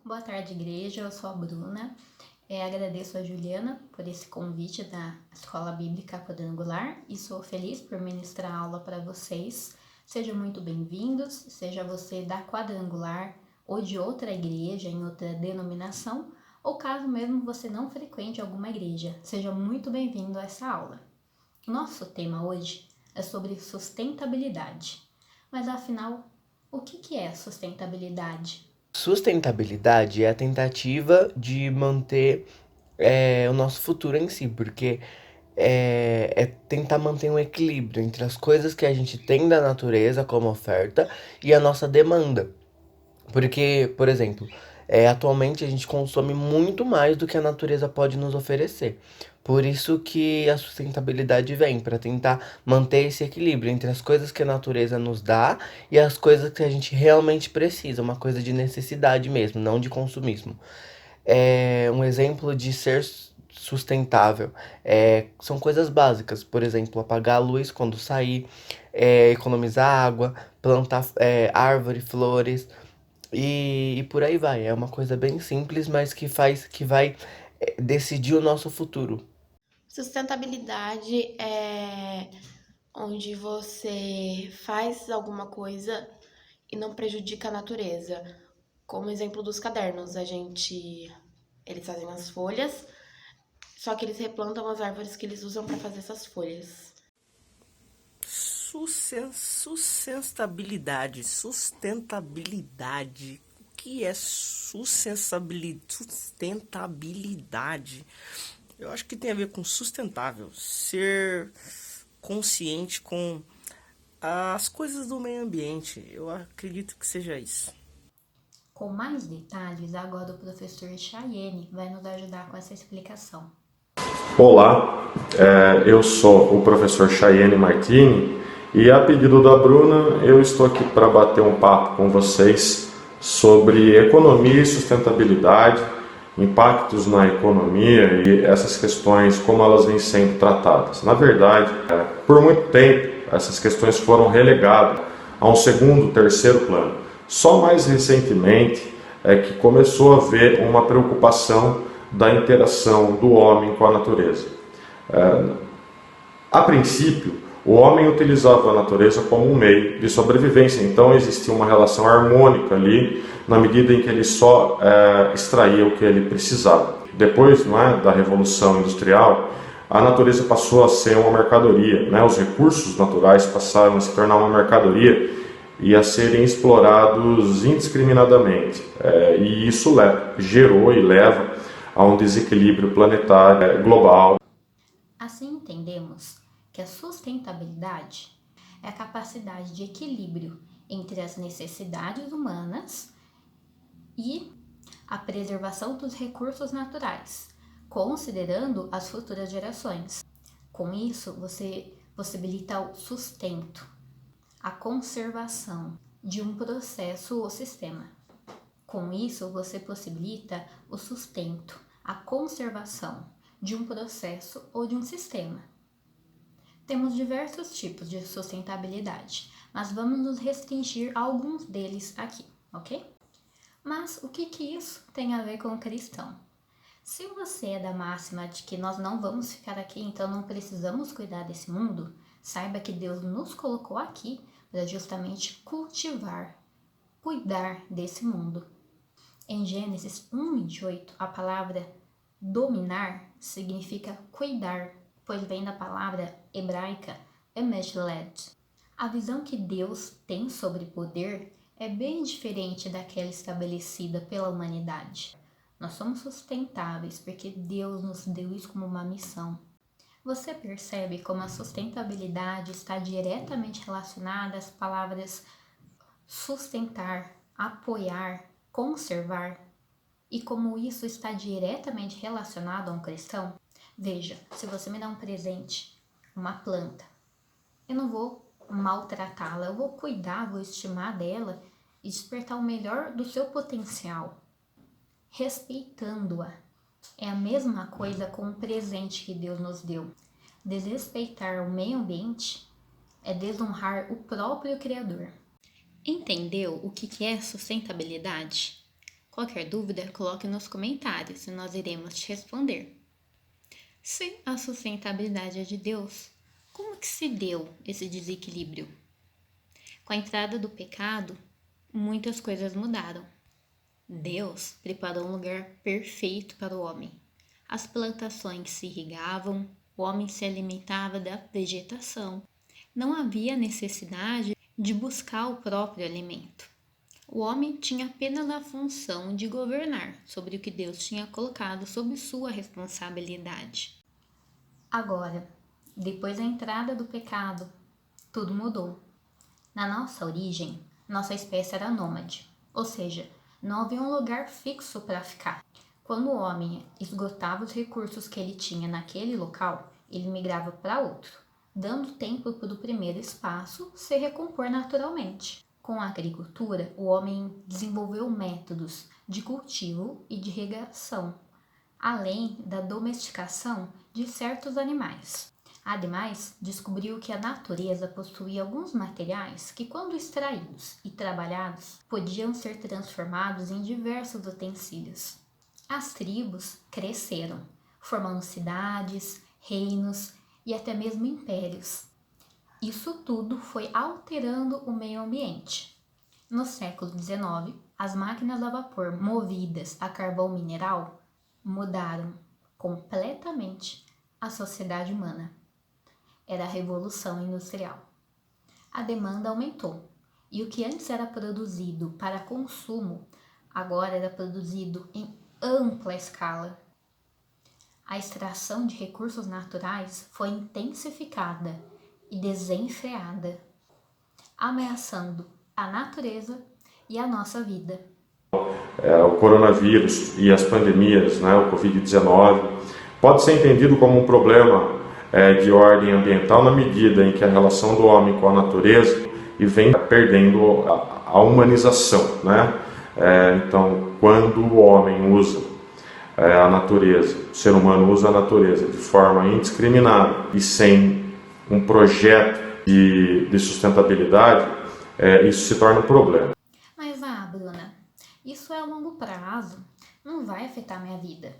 Boa tarde, igreja. Eu sou a Bruna. Agradeço a Juliana por esse convite da Escola Bíblica Quadrangular e sou feliz por ministrar aula para vocês. Sejam muito bem-vindos, seja você da Quadrangular ou de outra igreja, em outra denominação, ou caso mesmo você não frequente alguma igreja, seja muito bem-vindo a essa aula. Nosso tema hoje é sobre sustentabilidade. Mas afinal, o que é sustentabilidade? Sustentabilidade é a tentativa de manter o nosso futuro em si, porque é tentar manter um equilíbrio entre as coisas que a gente tem da natureza como oferta e a nossa demanda. Porque, por exemplo, atualmente a gente consome muito mais do que a natureza pode nos oferecer. Por isso que a sustentabilidade vem, para tentar manter esse equilíbrio entre as coisas que a natureza nos dá e as coisas que a gente realmente precisa, uma coisa de necessidade mesmo, não de consumismo. Um exemplo de ser sustentável são coisas básicas, por exemplo, apagar a luz quando sair, economizar água, plantar árvore, flores, e por aí vai. É uma coisa bem simples, mas que vai decidir o nosso futuro. Sustentabilidade é onde você faz alguma coisa e não prejudica a natureza. Como exemplo dos cadernos, eles fazem as folhas, só que eles replantam as árvores que eles usam para fazer essas folhas. Sustentabilidade. O que é sustentabilidade? Eu acho que tem a ver com sustentável, ser consciente com as coisas do meio ambiente. Eu acredito que seja isso. Com mais detalhes, agora o professor Chayenne vai nos ajudar com essa explicação. Olá, eu sou o professor Chayenne Martini e a pedido da Bruna eu estou aqui para bater um papo com vocês sobre economia e sustentabilidade, impactos na economia e essas questões, como elas vêm sendo tratadas. Na verdade, por muito tempo essas questões foram relegadas a um segundo, terceiro plano. Só mais recentemente é que começou a haver uma preocupação da interação do homem com a natureza. A princípio, o homem utilizava a natureza como um meio de sobrevivência, então existia uma relação harmônica ali, na medida em que ele só extraía o que ele precisava. Depois, da Revolução Industrial, a natureza passou a ser uma mercadoria, os recursos naturais passaram a se tornar uma mercadoria e a serem explorados indiscriminadamente. E isso gerou e leva a um desequilíbrio planetário global. Assim entendemos que a sustentabilidade é a capacidade de equilíbrio entre as necessidades humanas e a preservação dos recursos naturais, considerando as futuras gerações. Com isso, você possibilita o sustento, a conservação de um processo ou sistema. Com isso, você possibilita o sustento, a conservação de um processo ou de um sistema. Temos diversos tipos de sustentabilidade, mas vamos nos restringir a alguns deles aqui, ok? Mas o que isso tem a ver com o cristão? Se você é da máxima de que nós não vamos ficar aqui, então não precisamos cuidar desse mundo, saiba que Deus nos colocou aqui para justamente cultivar, cuidar desse mundo. Em Gênesis 1:28, a palavra dominar significa cuidar, pois vem da palavra hebraica emesled. A visão que Deus tem sobre poder é bem diferente daquela estabelecida pela humanidade. Nós somos sustentáveis porque Deus nos deu isso como uma missão. Você percebe como a sustentabilidade está diretamente relacionada às palavras sustentar, apoiar, conservar, e como isso está diretamente relacionado a um cristão? Veja, se você me dá um presente, uma planta, eu não vou maltratá-la, eu vou cuidar, vou estimar dela e despertar o melhor do seu potencial, respeitando-a. É a mesma coisa com o presente que Deus nos deu. Desrespeitar o meio ambiente é desonrar o próprio Criador. Entendeu o que é sustentabilidade? Qualquer dúvida, coloque nos comentários e nós iremos te responder. Se a sustentabilidade é de Deus, como que se deu esse desequilíbrio? Com a entrada do pecado, muitas coisas mudaram. Deus preparou um lugar perfeito para o homem. As plantações se irrigavam, o homem se alimentava da vegetação. Não havia necessidade de buscar o próprio alimento. O homem tinha apenas a função de governar sobre o que Deus tinha colocado sob sua responsabilidade. Agora, depois da entrada do pecado, tudo mudou. Na nossa origem, nossa espécie era nômade, ou seja, não havia um lugar fixo para ficar. Quando o homem esgotava os recursos que ele tinha naquele local, ele migrava para outro, dando tempo para o primeiro espaço se recompor naturalmente. Com a agricultura, o homem desenvolveu métodos de cultivo e de irrigação, além da domesticação de certos animais. Ademais, descobriu que a natureza possuía alguns materiais que, quando extraídos e trabalhados, podiam ser transformados em diversos utensílios. As tribos cresceram, formando cidades, reinos e até mesmo impérios. Isso tudo foi alterando o meio ambiente. No século XIX, as máquinas a vapor movidas a carvão mineral mudaram completamente a sociedade humana. Era a Revolução Industrial. A demanda aumentou e o que antes era produzido para consumo, agora era produzido em ampla escala. A extração de recursos naturais foi intensificada e desenfreada, ameaçando a natureza e a nossa vida. O coronavírus e as pandemias, o Covid-19, pode ser entendido como um problema de ordem ambiental na medida em que a relação do homem com a natureza e vem perdendo a humanização, Então, quando o homem usa a natureza, o ser humano usa a natureza de forma indiscriminada e sem um projeto de sustentabilidade, isso se torna um problema. Mas, Bruna, isso é a longo prazo, não vai afetar minha vida.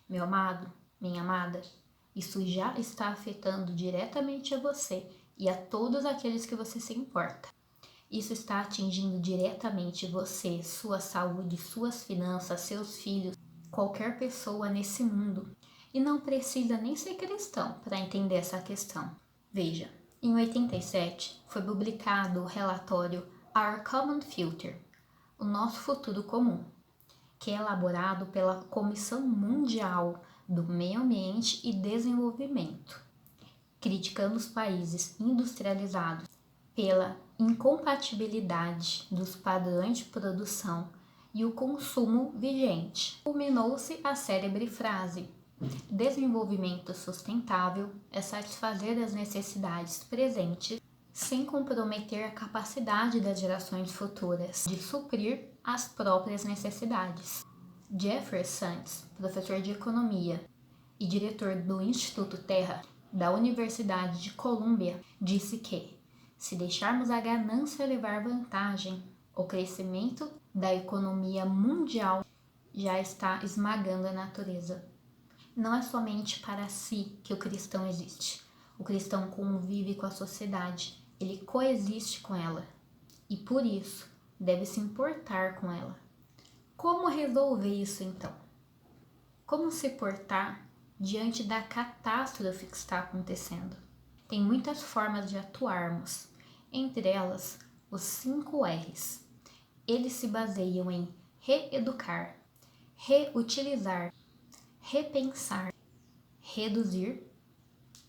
Meu amado, minha amada, isso já está afetando diretamente a você e a todos aqueles que você se importa. Isso está atingindo diretamente você, sua saúde, suas finanças, seus filhos, qualquer pessoa nesse mundo. E não precisa nem ser cristão para entender essa questão. Veja, em 87 foi publicado o relatório Our Common Future, o nosso futuro comum, que é elaborado pela Comissão Mundial do Meio Ambiente e Desenvolvimento, criticando os países industrializados pela incompatibilidade dos padrões de produção e o consumo vigente. Culminou-se a célebre frase: desenvolvimento sustentável é satisfazer as necessidades presentes sem comprometer a capacidade das gerações futuras de suprir as próprias necessidades. Jeffrey Sachs, professor de economia e diretor do Instituto Terra da Universidade de Colômbia, disse que, se deixarmos a ganância levar vantagem, o crescimento da economia mundial já está esmagando a natureza. Não é somente para si que o cristão existe. O cristão convive com a sociedade, ele coexiste com ela e, por isso, deve se importar com ela. Como resolver isso, então? Como se portar diante da catástrofe que está acontecendo? Tem muitas formas de atuarmos, entre elas os 5 R's. Eles se baseiam em reeducar, reutilizar, repensar, reduzir,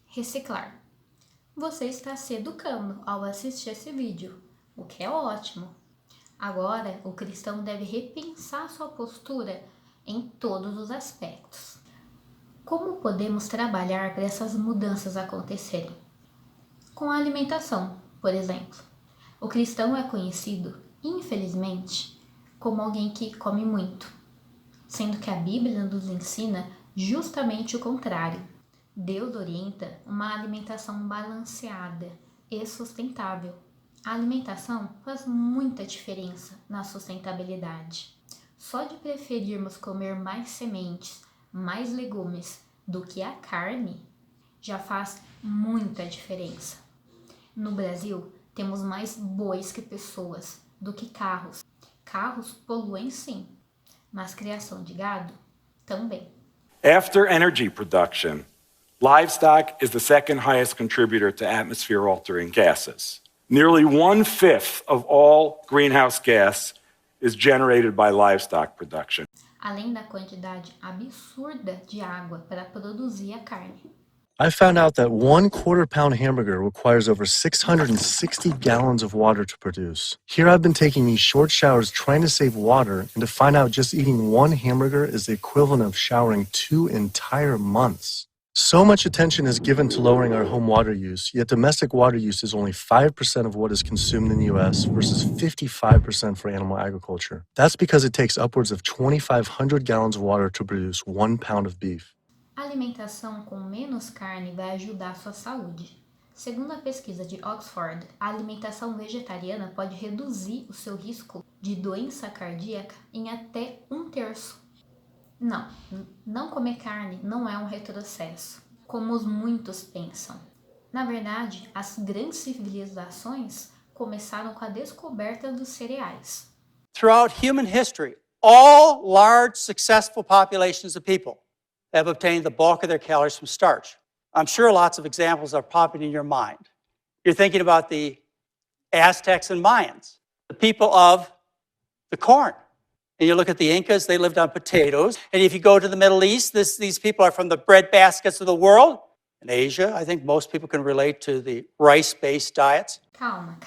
reciclar. Você está se educando ao assistir esse vídeo, o que é ótimo. Agora, o cristão deve repensar sua postura em todos os aspectos. Como podemos trabalhar para essas mudanças acontecerem? Com a alimentação, por exemplo. O cristão é conhecido, infelizmente, como alguém que come muito, sendo que a Bíblia nos ensina justamente o contrário. Deus orienta uma alimentação balanceada e sustentável. A alimentação faz muita diferença na sustentabilidade. Só de preferirmos comer mais sementes, mais legumes do que a carne, já faz muita diferença. No Brasil, temos mais bois que pessoas, do que carros. Carros poluem sim, mas criação de gado também. After energy production, livestock is the second highest contributor to atmosphere-altering gases. Nearly 1/5 of all greenhouse gas is generated by livestock production. Além da quantidade absurda de água para produzir a carne. I found out that 1/4-pound hamburger requires over 660 gallons of water to produce. Here I've been taking these short showers trying to save water, and to find out just eating one hamburger is the equivalent of showering 2 entire months. So much attention is given to lowering our home water use, yet domestic water use is only 5% of what is consumed in the U.S. versus 55% for animal agriculture. That's because it takes upwards of 2,500 gallons of water to produce 1 pound of beef. A alimentação com menos carne vai ajudar a sua saúde. Segundo a pesquisa de Oxford, a alimentação vegetariana pode reduzir o seu risco de doença cardíaca em até 1/3. Não comer carne não é um retrocesso, como os muitos pensam. Na verdade, as grandes civilizações começaram com a descoberta dos cereais. Throughout human history, all large, successful populations of people have obtained the bulk of their calories from starch. I'm sure lots of examples are popping in your mind. You're thinking about the Aztecs and Mayans, the people of the corn. And you look at the Incas, they lived on potatoes. And if you go to the Middle East, these people are from the bread baskets of the world. In Asia, I think most people can relate to the rice-based diets. Calma.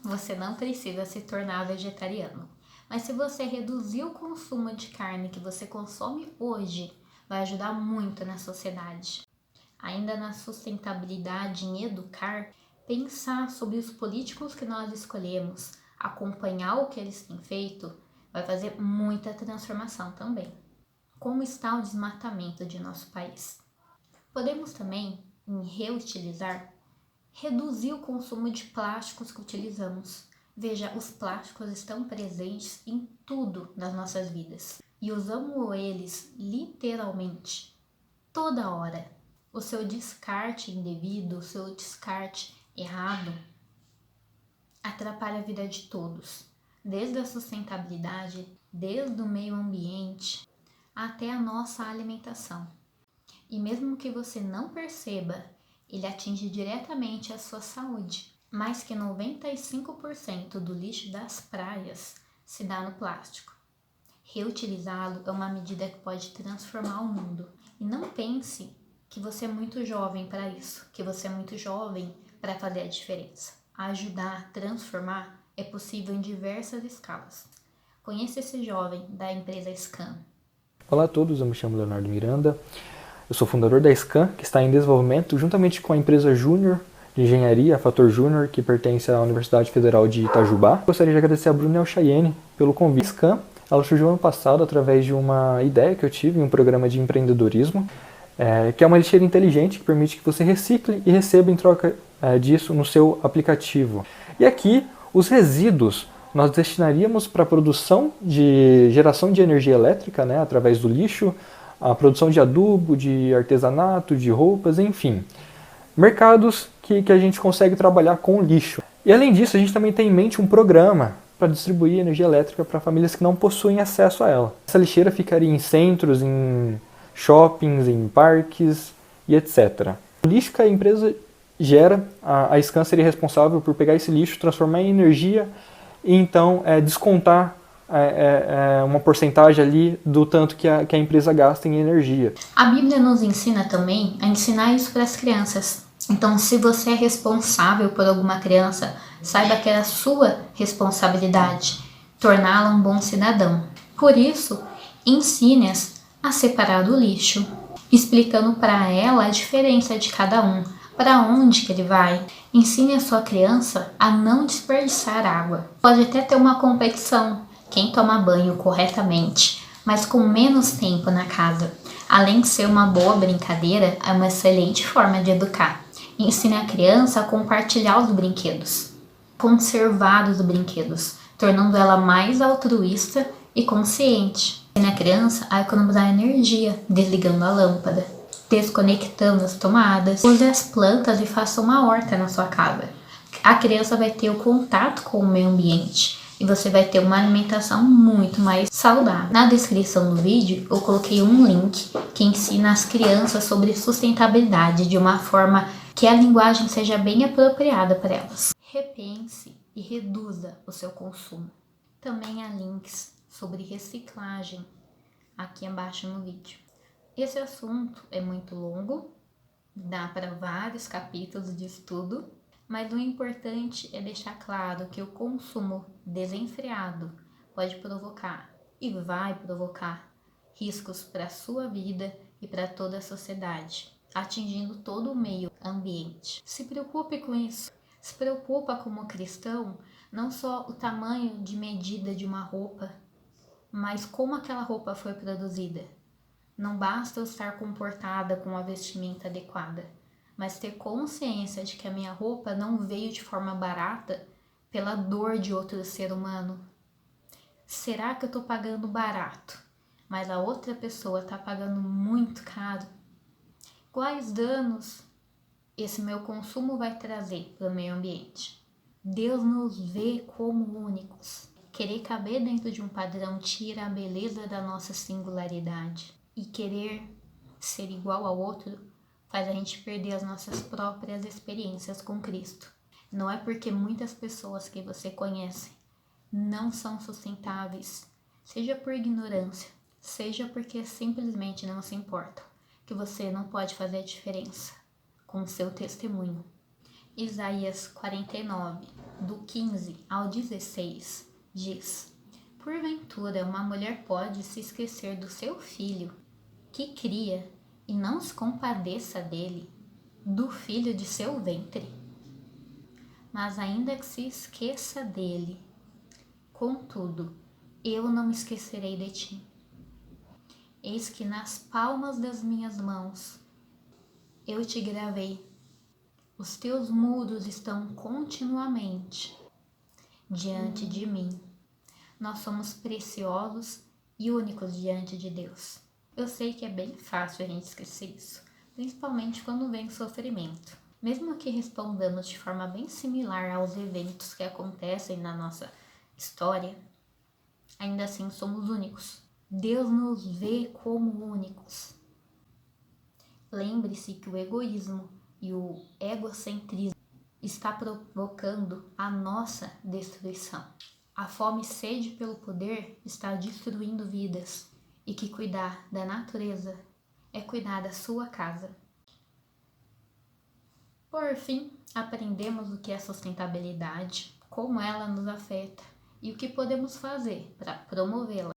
Você não precisa se tornar vegetariano. Mas se você reduzir o consumo de carne que você consome hoje, vai ajudar muito na sociedade. Ainda na sustentabilidade em educar, pensar sobre os políticos que nós escolhemos, acompanhar o que eles têm feito, vai fazer muita transformação também. Como está o desmatamento de nosso país? Podemos também, em reutilizar, reduzir o consumo de plásticos que utilizamos. Veja, os plásticos estão presentes em tudo nas nossas vidas. E usamos eles literalmente toda hora. O seu descarte indevido, o seu descarte errado atrapalha a vida de todos. Desde a sustentabilidade, desde o meio ambiente, até a nossa alimentação. E mesmo que você não perceba, ele atinge diretamente a sua saúde. Mais que 95% do lixo das praias se dá no plástico. Reutilizá-lo é uma medida que pode transformar o mundo. E não pense que você é muito jovem para isso, que você é muito jovem para fazer a diferença. Ajudar, transformar é possível em diversas escalas. Conheça esse jovem da empresa Scan. Olá a todos, eu me chamo Leonardo Miranda. Eu sou fundador da Scan, que está em desenvolvimento juntamente com a empresa Júnior de Engenharia, a Fator Júnior, que pertence à Universidade Federal de Itajubá. Gostaria de agradecer a Bruna e ao Chayenne pelo convite. A Scan, ela surgiu ano passado através de uma ideia que eu tive em um programa de empreendedorismo, que é uma lixeira inteligente que permite que você recicle e receba em troca disso no seu aplicativo. E aqui, os resíduos nós destinaríamos para a produção de geração de energia elétrica, através do lixo, a produção de adubo, de artesanato, de roupas, enfim. Mercados que a gente consegue trabalhar com o lixo. E além disso, a gente também tem em mente um programa para distribuir energia elétrica para famílias que não possuem acesso a ela. Essa lixeira ficaria em centros, em shoppings, em parques e etc. O lixo que a empresa gera, a Scan seria responsável por pegar esse lixo, transformar em energia e então descontar uma porcentagem ali do tanto que a empresa gasta em energia. A Bíblia nos ensina também a ensinar isso para as crianças. Então, se você é responsável por alguma criança, saiba que é a sua responsabilidade torná-la um bom cidadão. Por isso, ensine-as a separar do lixo, explicando para ela a diferença de cada um, para onde que ele vai. Ensine a sua criança a não desperdiçar água. Pode até ter uma competição, quem toma banho corretamente, mas com menos tempo na casa. Além de ser uma boa brincadeira, é uma excelente forma de educar. Ensine a criança a compartilhar os brinquedos, conservar os brinquedos, tornando ela mais altruísta e consciente. Ensine a criança a economizar energia, desligando a lâmpada, desconectando as tomadas. Use as plantas e faça uma horta na sua casa. A criança vai ter o contato com o meio ambiente e você vai ter uma alimentação muito mais saudável. Na descrição do vídeo eu coloquei um link que ensina as crianças sobre sustentabilidade de uma forma que a linguagem seja bem apropriada para elas. Repense e reduza o seu consumo. Também há links sobre reciclagem aqui abaixo no vídeo. Esse assunto é muito longo, dá para vários capítulos de estudo, mas o importante é deixar claro que o consumo desenfreado pode provocar e vai provocar riscos para a sua vida e para toda a sociedade, atingindo todo o meio ambiente. Se preocupe com isso. Se preocupa como cristão, não só o tamanho de medida de uma roupa, mas como aquela roupa foi produzida. Não basta eu estar comportada com a vestimenta adequada, mas ter consciência de que a minha roupa não veio de forma barata pela dor de outro ser humano. Será que eu estou pagando barato, mas a outra pessoa está pagando muito caro? Quais danos esse meu consumo vai trazer para o meio ambiente? Deus nos vê como únicos. Querer caber dentro de um padrão tira a beleza da nossa singularidade. E querer ser igual ao outro faz a gente perder as nossas próprias experiências com Cristo. Não é porque muitas pessoas que você conhece não são sustentáveis, seja por ignorância, seja porque simplesmente não se importam, que você não pode fazer a diferença com o seu testemunho. Isaías 49, do 15 ao 16, diz: Porventura uma mulher pode se esquecer do seu filho, que cria, e não se compadeça dele, do filho de seu ventre? Mas ainda que se esqueça dele, contudo, eu não me esquecerei de ti. Eis que nas palmas das minhas mãos eu te gravei. Os teus muros estão continuamente diante de mim. Nós somos preciosos e únicos diante de Deus. Eu sei que é bem fácil a gente esquecer isso, principalmente quando vem sofrimento. Mesmo que respondamos de forma bem similar aos eventos que acontecem na nossa história, ainda assim somos únicos. Deus nos vê como únicos. Lembre-se que o egoísmo e o egocentrismo está provocando a nossa destruição. A fome e sede pelo poder está destruindo vidas, e que cuidar da natureza é cuidar da sua casa. Por fim, aprendemos o que é sustentabilidade, como ela nos afeta e o que podemos fazer para promovê-la.